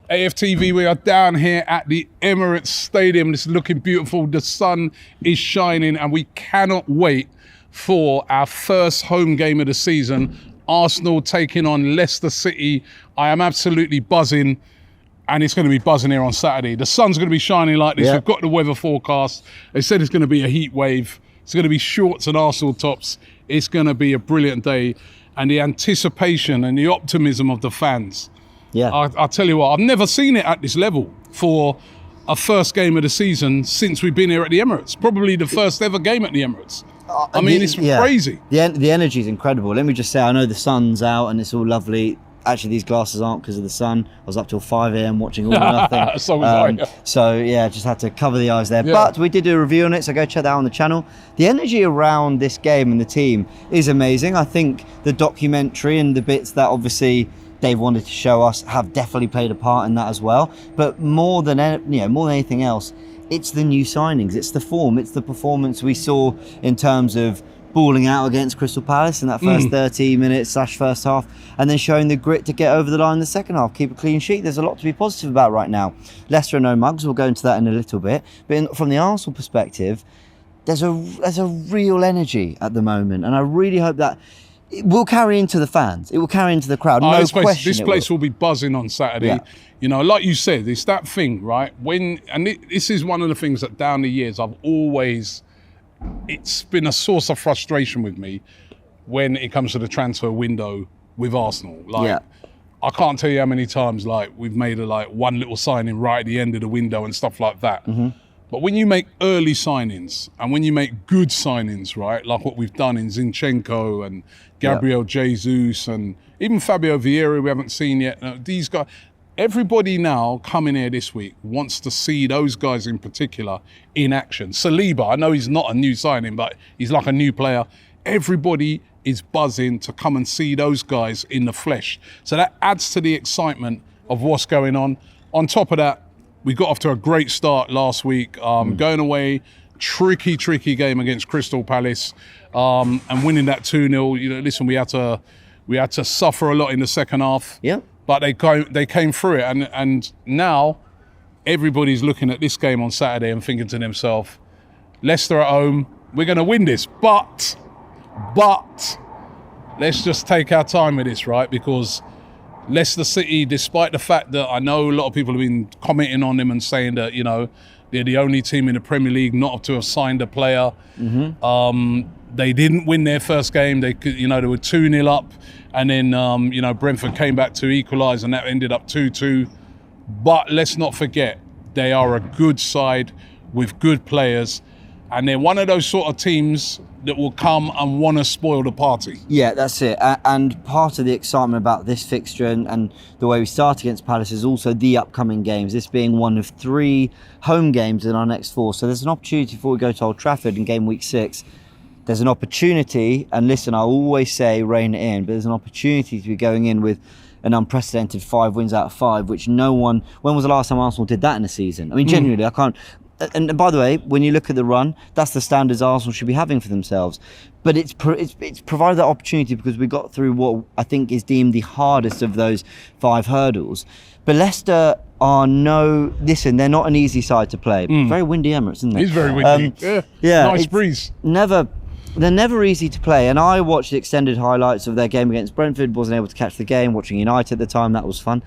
AFTV, we are down here at the Emirates Stadium. It's looking beautiful. The sun is shining and we cannot wait for our first home game of the season. Arsenal taking on Leicester City. I am absolutely buzzing, and it's going to be buzzing here on Saturday. The sun's going to be shining like this. We've got the weather forecast. They said it's going to be a heat wave. It's going to be shorts and Arsenal tops. It's going to be a brilliant day. And the anticipation and the optimism of the fans. Yeah, I'll tell you what, I've never seen it at this level for a first game of the season since we've been here at the Emirates. Probably the first ever game at the Emirates. I mean, it's crazy. The energy is incredible. Let me just say, I know the sun's out and it's all lovely. Actually, these glasses aren't because of the sun. I was up till 5 a.m. watching all or nothing. So was I. So yeah, just had to cover the eyes there. Yeah. But we did do a review on it, so go check that out on the channel. The energy around this game and the team is amazing. I think the documentary and the bits that obviously Dave wanted to show us have definitely played a part in that as well. But more than anything else, it's the new signings, it's the form, it's the performance we saw in terms of balling out against Crystal Palace in that first 30 minutes / first half, and then showing the grit to get over the line in the second half, keep a clean sheet. There's a lot to be positive about right now. Leicester are no mugs, we'll go into that in a little bit. But from the Arsenal perspective, there's a real energy at the moment, and I really hope that it will carry into the fans. It will carry into the crowd. No question. This place will be buzzing on Saturday. Yeah. You know, like you said, it's that thing, right? This is one of the things that down the years it's been a source of frustration with me when it comes to the transfer window with Arsenal. I can't tell you how many times we've made one little signing right at the end of the window and stuff like that. But when you make early signings and when you make good signings, right, like what we've done in Zinchenko and Gabriel Jesus and even Fabio Vieira, we haven't seen yet. These guys, everybody now coming here this week wants to see those guys in particular in action. Saliba, I know he's not a new signing, but he's like a new player. Everybody is buzzing to come and see those guys in the flesh. So that adds to the excitement of what's going on. On top of that, we got off to a great start last week, going away, tricky game against Crystal Palace, and winning that 2-0. You know, listen, we had to suffer a lot in the second half. Yeah. But they came through it, and now everybody's looking at this game on Saturday and thinking to themselves, Leicester at home, we're going to win this, but let's just take our time with this, right? Because Leicester City, despite the fact that I know a lot of people have been commenting on them and saying that, you know, they're the only team in the Premier League not to have signed a player. They didn't win their first game. They were 2-0 up, and then Brentford came back to equalise, and that ended up 2-2. But let's not forget, they are a good side with good players, and they're one of those sort of teams that will come and want to spoil the party. Yeah, that's it. And part of the excitement about this fixture and the way we start against Palace is also the upcoming games, this being one of 3 home games in our next 4. So there's an opportunity before we go to Old Trafford in game week 6. There's an opportunity, and listen, I always say rein it in, but there's an opportunity to be going in with an unprecedented 5 wins out of 5, which no one... When was the last time Arsenal did that in a season? I mean, genuinely, I can't... And by the way, when you look at the run, that's the standards Arsenal should be having for themselves. But it's provided that opportunity because we got through what I think is deemed the hardest of those 5 hurdles. But Leicester are they're not an easy side to play. Very windy Emirates, isn't it? It's very windy. Nice breeze. They're never easy to play. And I watched the extended highlights of their game against Brentford, wasn't able to catch the game, watching United at the time, that was fun.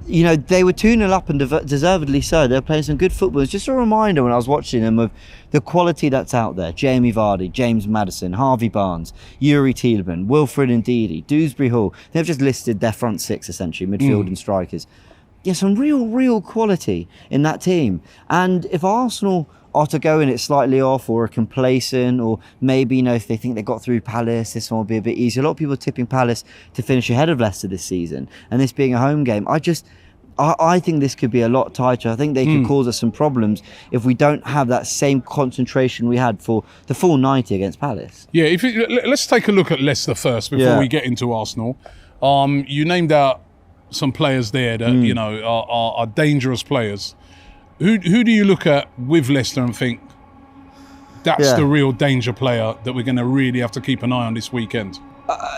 They were 2-0 up, and deservedly so. They're playing some good football. It's just a reminder when I was watching them of the quality that's out there. Jamie Vardy, James Maddison, Harvey Barnes, Yuri Tielemans, Wilfred Ndidi, Dewsbury Hall. They've just listed their front 6, essentially, midfield and strikers. Yeah, some real quality in that team. And if Arsenal are to go in it slightly off or are complacent, or maybe, if they think they got through Palace, this one will be a bit easier. A lot of people are tipping Palace to finish ahead of Leicester this season, and this being a home game, I think this could be a lot tighter. I think they could cause us some problems if we don't have that same concentration we had for the full 90 against Palace. Yeah, let's take a look at Leicester first before we get into Arsenal. You named out some players there that are dangerous players. Who do you look at with Leicester and think that's the real danger player that we're going to really have to keep an eye on this weekend?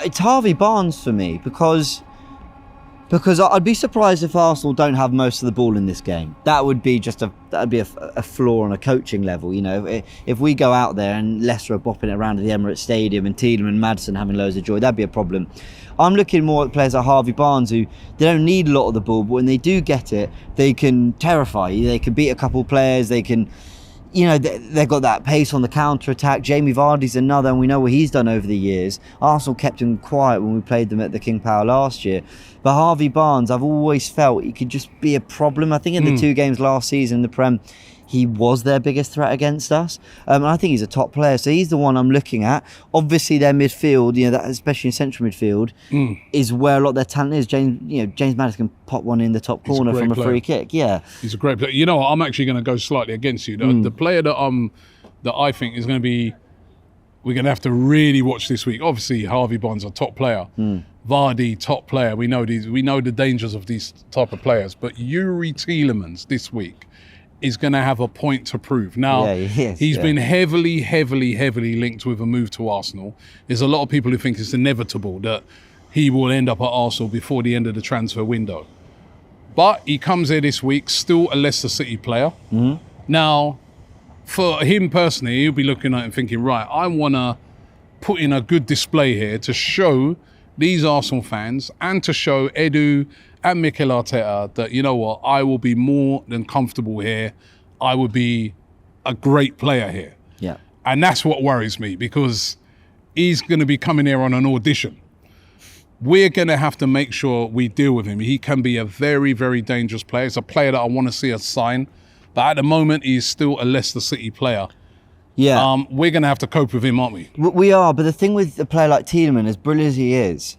It's Harvey Barnes for me, because Because I'd be surprised if Arsenal don't have most of the ball in this game. That would be a flaw on a coaching level. You know, if we go out there and Leicester are bopping it around at the Emirates Stadium and Tielemans and Maddison having loads of joy, that'd be a problem. I'm looking more at players like Harvey Barnes, who they don't need a lot of the ball, but when they do get it, they can terrify you. They can beat a couple of players. They can, you know, they've got that pace on the counter-attack. Jamie Vardy's another, and we know what he's done over the years. Arsenal kept him quiet when we played them at the King Power last year. But Harvey Barnes, I've always felt he could just be a problem. I think in the 2 games last season in the Prem, he was their biggest threat against us. And I think he's a top player. So he's the one I'm looking at. Obviously, their midfield, you know, that, especially in central midfield, is where a lot of their talent is. James Maddison can pop one in the top corner from a free kick. Yeah. He's a great player. You know what? I'm actually going to go slightly against you. The player that I think is going to be, we're going to have to really watch this week. Obviously, Harvey Barnes, a top player. Vardy, top player. We know the dangers of these type of players. But Yuri Tielemans this week is going to have a point to prove. Now, he's been heavily linked with a move to Arsenal. There's a lot of people who think it's inevitable that he will end up at Arsenal before the end of the transfer window. But he comes here this week, still a Leicester City player. Now, for him personally, he'll be looking at it and thinking, right, I want to put in a good display here to show these Arsenal fans and to show Edu and Mikel Arteta that, you know what, I will be more than comfortable here. I will be a great player here. Yeah. And that's what worries me, because he's going to be coming here on an audition. We're going to have to make sure we deal with him. He can be a very, very dangerous player. It's a player that I want to see us sign. But at the moment, he's still a Leicester City player. Yeah. We're going to have to cope with him, aren't we? We are. But the thing with a player like Tielemans, as brilliant as he is,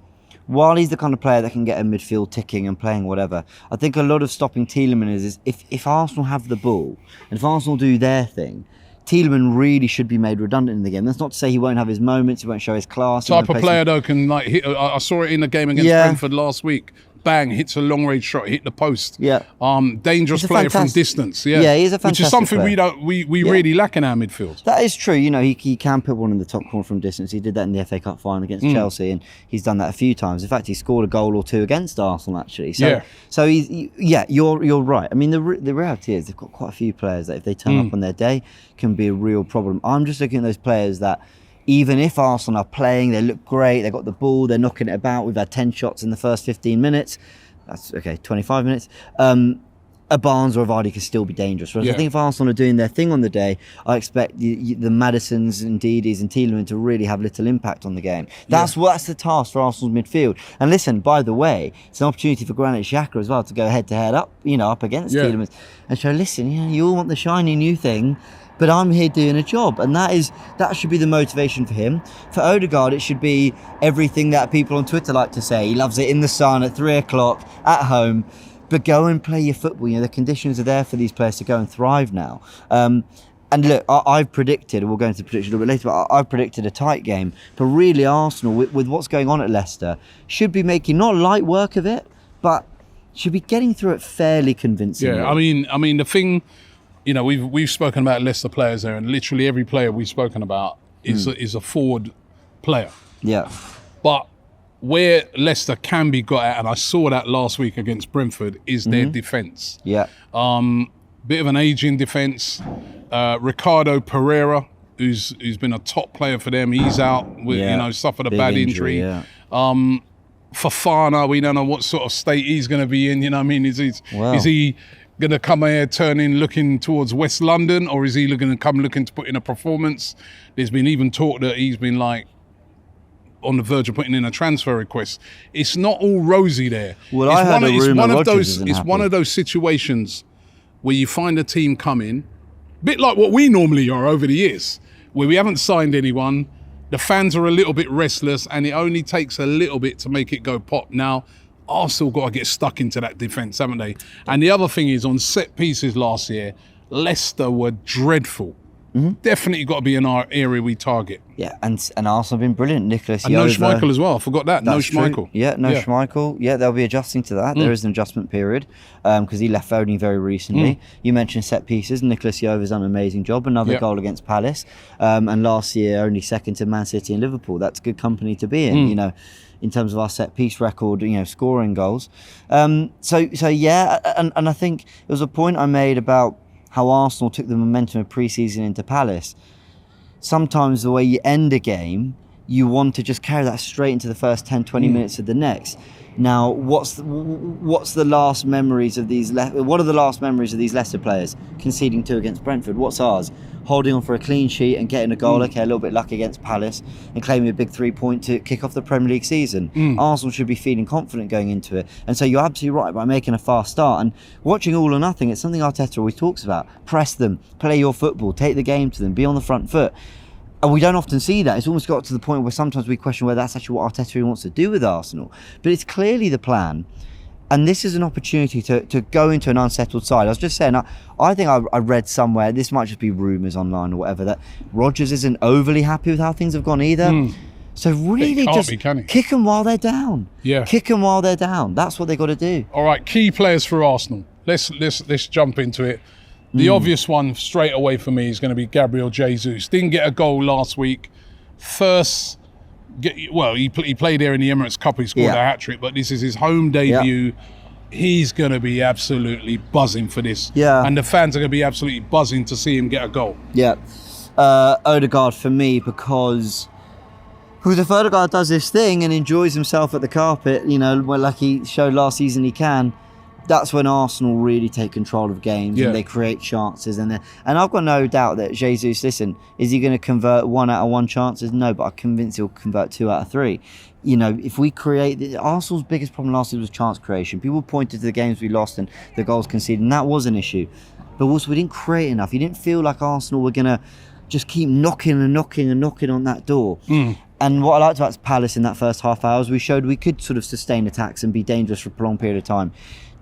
while he's the kind of player that can get a midfield ticking and playing whatever, I think a lot of stopping Tielemans is if Arsenal have the ball and if Arsenal do their thing, Tielemans really should be made redundant in the game. That's not to say he won't have his moments, he won't show his class. Type of player though can like hit. I saw it in the game against Brentford last week. Bang, hits a long range shot, hit the post. Yeah. Dangerous player from distance. Yeah. Yeah, he's a fantastic Which is something player. we really lack in our midfield. That is true. You know, he can put one in the top corner from distance. He did that in the FA Cup final against Chelsea, and he's done that a few times. In fact, he scored a goal or two against Arsenal actually. So you're right. I mean, the reality is they've got quite a few players that if they turn up on their day can be a real problem. I'm just looking at those players that, even if Arsenal are playing, they look great, they've got the ball, they're knocking it about, we've had 10 shots in the first 15 minutes, that's okay, 25 minutes, a Barnes or a Vardy can still be dangerous. Whereas I think if Arsenal are doing their thing on the day, I expect the Maddisons and Didis and Tielemans to really have little impact on the game. That's the task for Arsenal's midfield. And listen, by the way, it's an opportunity for Granit Xhaka as well to go head to head up against Tielemans and show, listen, you all want the shiny new thing, but I'm here doing a job, and that should be the motivation for him. For Odegaard, it should be everything that people on Twitter like to say. He loves it in the sun at 3 o'clock at home, but go and play your football. The conditions are there for these players to go and thrive now. And look, I've predicted, we'll go into the prediction a little bit later, but I've predicted a tight game. But really, Arsenal, with what's going on at Leicester, should be making not light work of it, but should be getting through it fairly convincingly. Yeah, I mean, the thing. We've spoken about Leicester players there, and literally every player we've spoken about is a forward player. Yeah. But where Leicester can be got at, and I saw that last week against Brentford, is their defence. Yeah. Bit of an aging defence. Ricardo Pereira, who's been a top player for them, he's out with suffered a bad injury. Yeah. Fofana, we don't know what sort of state he's going to be in. Is he going to come here looking towards West London, or is he going to come looking to put in a performance? There's been even talk that he's been on the verge of putting in a transfer request. It's not all rosy there. Well, I heard a rumour it's one of those situations where you find a team coming, a bit like what we normally are over the years, where we haven't signed anyone, the fans are a little bit restless, and it only takes a little bit to make it go pop. Now, Arsenal got to get stuck into that defence, haven't they? And the other thing is, on set pieces last year, Leicester were dreadful. definitely got to be in our area we target. Yeah, and Arsenal have been brilliant. Nicholas and Jova. no Schmeichel as well. I forgot that. No Schmeichel. Yeah, no Schmeichel. Yeah, they'll be adjusting to that. There is an adjustment period because he left only very recently. You mentioned set pieces. Nicholas Jova's done an amazing job. Another goal against Palace. And last year, only second to Man City and Liverpool. That's good company to be in, you know, in terms of our set piece record, you know, scoring goals. So yeah, and I think it was a point I made about how Arsenal took the momentum of pre-season into Palace. Sometimes the way you end a game, you want to just carry that straight into the first 10, 20 minutes of the next. Now, what's the last memories of these? What are the last memories of these Leicester players conceding 2 against Brentford? What's ours? Holding on for a clean sheet and getting a goal. Okay, a little bit lucky against Palace and claiming a big 3-point to kick off the Premier League season. Arsenal should be feeling confident going into it. And so you're absolutely right by making a fast start. And watching all or nothing, it's something Arteta always talks about. Press them, play your football, take the game to them, be on the front foot. And we don't often see that. It's almost got to the point where sometimes we question whether that's actually what Arteta really wants to do with Arsenal. But it's clearly the plan. And this is an opportunity to go into an unsettled side. I was just saying, I think I read somewhere, this might just be rumours online or whatever, that Rodgers isn't overly happy with how things have gone either. So really just kick them while they're down. Yeah. Kick them while they're down. That's what they got to do. All right, key players for Arsenal. Let's jump into it. The obvious one straight away for me is going to be Gabriel Jesus. Didn't get a goal last week. He played there in the Emirates Cup. He scored a hat-trick, but this is his home debut. He's going to be absolutely buzzing for this. Yeah. And the fans are going to be absolutely buzzing to see him get a goal. Yeah. Odegaard for me, because if Odegaard does this thing and enjoys himself at the carpet, you know, like he showed last season he can, that's when Arsenal really take control of games and they create chances. And I've got no doubt that Jesus, listen, is he going to convert 1 out of 1 chances? No, but I'm convinced he'll convert 2 out of 3. You know, if we create... Arsenal's biggest problem last year was chance creation. People pointed to the games we lost and the goals conceded, and that was an issue. But also, we didn't create enough. You didn't feel like Arsenal were going to just keep knocking on that door. And what I liked about Palace in that first half hour is we showed we could sort of sustain attacks and be dangerous for a prolonged period of time.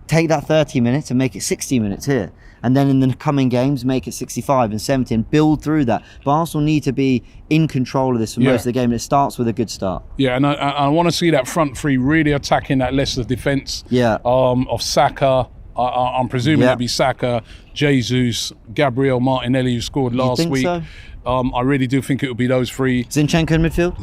Take that 30 minutes and make it 60 minutes here. And then in the coming games, make it 65 and 70 and build through that. But Arsenal need to be in control of this for most of the game. And it starts with a good start. Yeah, and I want to see that front three really attacking that Leicester defence of Saka. I'm presuming it'll be Saka, Jesus, Gabriel Martinelli, who scored last week. So? I really do think it will be those 3. Zinchenko in midfield?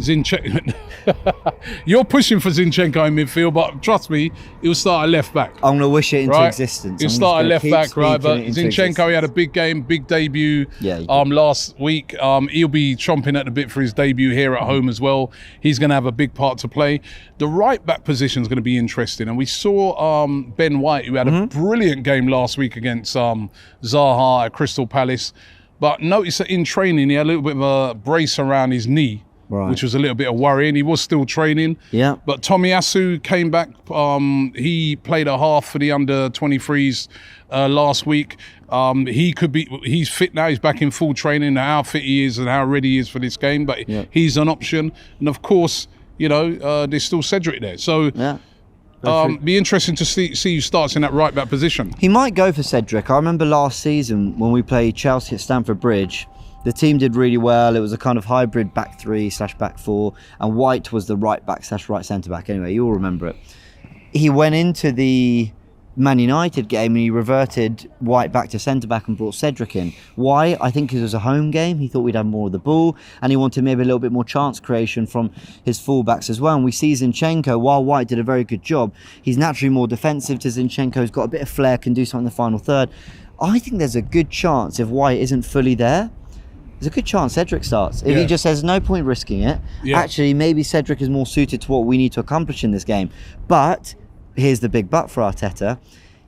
You're pushing for Zinchenko in midfield, but trust me, he'll start at left back. I'm going to wish it into existence. He'll start at left back, right? But Zinchenko, he had a big game, big debut last week. He'll be chomping at the bit for his debut here at home as well. He's going to have a big part to play. The right back position is going to be interesting. And we saw Ben White, who had a brilliant game last week against Zaha at Crystal Palace. But notice that in training, he had a little bit of a brace around his knee, which was a little bit of worrying. He was still training. Yeah. But Tomiyasu came back. He played a half for the under-23s last week. He's fit now. He's back in full training. How fit he is and how ready he is for this game. But he's an option. And of course, you know, there's still Cedric there. So... be interesting to see who starts in that right back position. He might go for Cedric. I remember last season when we played Chelsea at Stamford Bridge, the team did really well. It was a kind of hybrid back 3/back 4, and White was the right back / right centre back. Anyway, you all remember it. He went into the Man United game and he reverted White back to centre back and brought Cedric in. Why? I think it was a home game. He thought we'd have more of the ball and he wanted maybe a little bit more chance creation from his fullbacks as well. And we see Zinchenko, while White did a very good job, he's naturally more defensive to Zinchenko's got a bit of flair, can do something in the final third. I think there's a good chance if White isn't fully there, there's a good chance Cedric starts. If he just says no point risking it, actually maybe Cedric is more suited to what we need to accomplish in this game. But here's the big but for Arteta.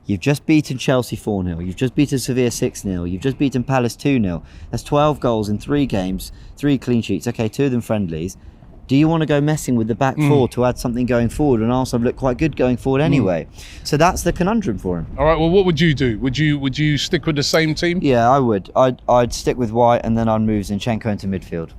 You've just beaten Chelsea 4-0. You've just beaten Sevilla 6-0. You've just beaten Palace 2-0. That's 12 goals in 3 games, 3 clean sheets. Okay, 2 of them friendlies. Do you want to go messing with the back 4 to add something going forward? And Arsenal look quite good going forward anyway. So that's the conundrum for him. All right, well, what would you do? Would you stick with the same team? Yeah, I would. I'd stick with White and then I'd move Zinchenko into midfield.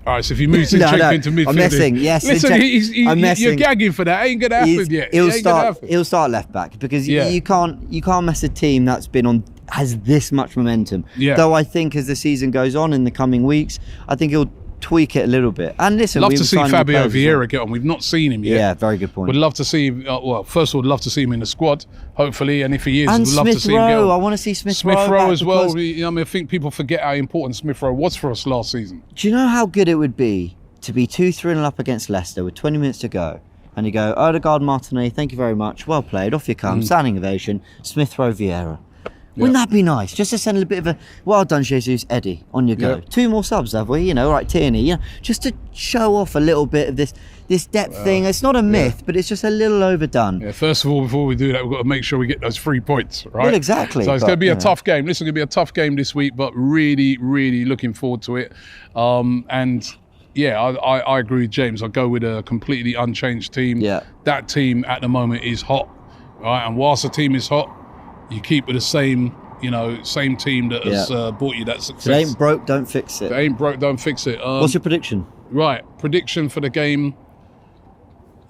All right, so if you move Zinchenko into midfield... I'm messing, yes. Listen, I'm messing. You're gagging for that. Ain't going to happen yet. He'll start left back because you can't mess a team that's been on has this much momentum. Yeah. Though I think as the season goes on in the coming weeks, I think he'll tweak it a little bit. And listen, love to see Fabio Vieira get on. We've not seen him yet. Yeah, very good point. Would love to see him. Well, first of all, love to see him in the squad, hopefully, and if he is, and we'd love to see him get on. I want to see Smith Rowe as well. I think people forget how important Smith Rowe was for us last season. Do you know how good it would be to be 2-3-0 up against Leicester with 20 minutes to go, and you go, Odegaard, Martinez, thank you very much, well played, off you come, standing ovation, Smith Rowe, Vieira. Wouldn't that be nice? Just to send a bit of a well done, Jesus, Eddie, on your go. 2 more subs, have we? Right, Tierney. Just to show off a little bit of this depth thing. It's not a myth, but it's just a little overdone. Yeah. First of all, before we do that, we've got to make sure we get those 3 points, right? Well, exactly. So it's going to be a tough game. This is going to be a tough game this week, but really, really looking forward to it. And yeah, I agree with James. I'll go with a completely unchanged team. Yeah. That team at the moment is hot, right? And whilst the team is hot, you keep with the same team that has brought you that success. If it ain't broke, don't fix it. If it ain't broke, don't fix it. What's your prediction? Right, prediction for the game.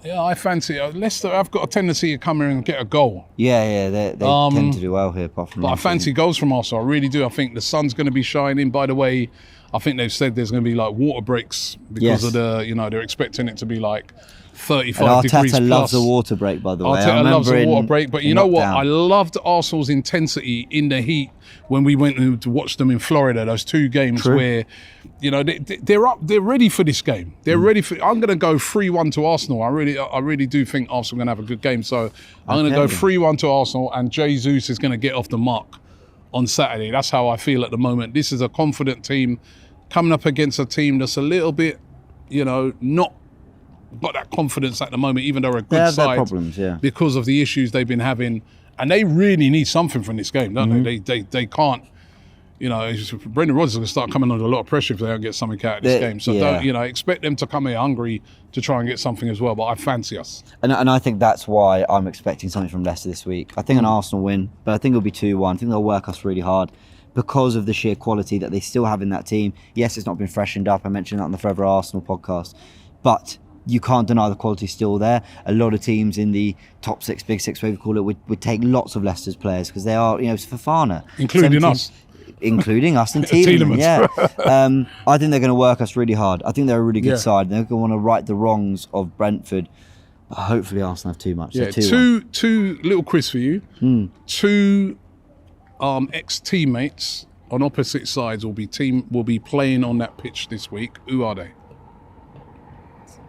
Yeah, I fancy Leicester. I've got a tendency to come here and get a goal. Yeah, they tend to do well here, apart from. But I fancy goals from Arsenal. I really do. I think the sun's going to be shining. By the way, I think they've said there's going to be like water breaks because of they're expecting it to be like 35 degrees plus. Arteta loves a water break, by the way. Arteta loves a water break, but you know what? I loved Arsenal's intensity in the heat when we went to watch them in Florida. Those 2 games where, they're up, they're ready for this game. They're ready for. I'm going to go 3-1 to Arsenal. I really do think Arsenal are going to have a good game. So I'm going to go 3-1 to Arsenal, and Jesus is going to get off the mark on Saturday. That's how I feel at the moment. This is a confident team coming up against a team that's a little bit, not got that confidence at the moment, even though they're a good side, problems, because of the issues they've been having, and they really need something from this game, don't they? They can't. Brendan Rodgers is going to start coming under a lot of pressure if they don't get something out of this game. So don't expect them to come here hungry to try and get something as well. But I fancy us, and I think that's why I'm expecting something from Leicester this week. I think an Arsenal win, but I think it'll be 2-1. I think they'll work us really hard, because of the sheer quality that they still have in that team. Yes, it's not been freshened up. I mentioned that on the Forever Arsenal podcast. But you can't deny the quality still there. A lot of teams in the top 6, big 6, whatever you call it, would take lots of Leicester's players because they are, it's Fofana. Including us. Including us and Tielemans. I think they're going to work us really hard. I think they're a really good side. They're going to want to right the wrongs of Brentford. But hopefully Arsenal have too much. Yeah, two little quiz for you. 2 ex-teammates on opposite sides will be playing on that pitch this week. Who are they?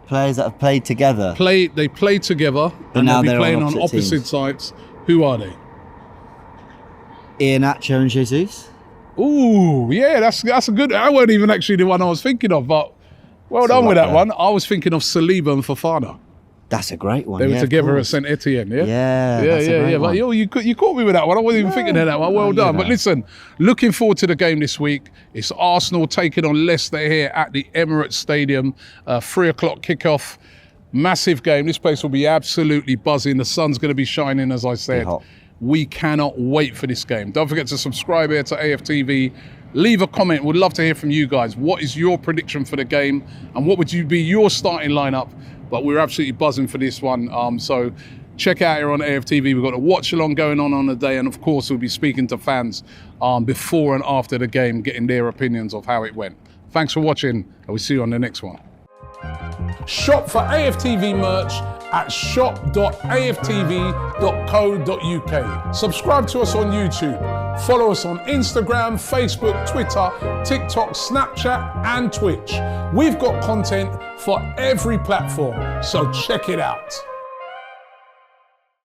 Players that have played together. They played together, but and now they'll be they're playing on opposite sides. Who are they? Iheanacho and Jesus. Ooh, yeah, that's a good. I wasn't even actually the one I was thinking of, but well done with that one. I was thinking of Saliba and Fofana. That's a great one. They were together at St Etienne, yeah. But you caught me with that one. I wasn't even thinking of that one. Well done. But listen, looking forward to the game this week. It's Arsenal taking on Leicester here at the Emirates Stadium. 3 o'clock kickoff. Massive game. This place will be absolutely buzzing. The sun's going to be shining, as I said. We cannot wait for this game. Don't forget to subscribe here to AFTV. Leave a comment. We'd love to hear from you guys. What is your prediction for the game? And what would be your starting lineup? But we're absolutely buzzing for this one. So check out here on AFTV. We've got a watch along going on the day. And of course, we'll be speaking to fans before and after the game, getting their opinions of how it went. Thanks for watching. And we'll see you on the next one. Shop for AFTV merch at shop.aftv.co.uk. Subscribe to us on YouTube. Follow us on Instagram, Facebook, Twitter, TikTok, Snapchat, and Twitch. We've got content for every platform, so check it out.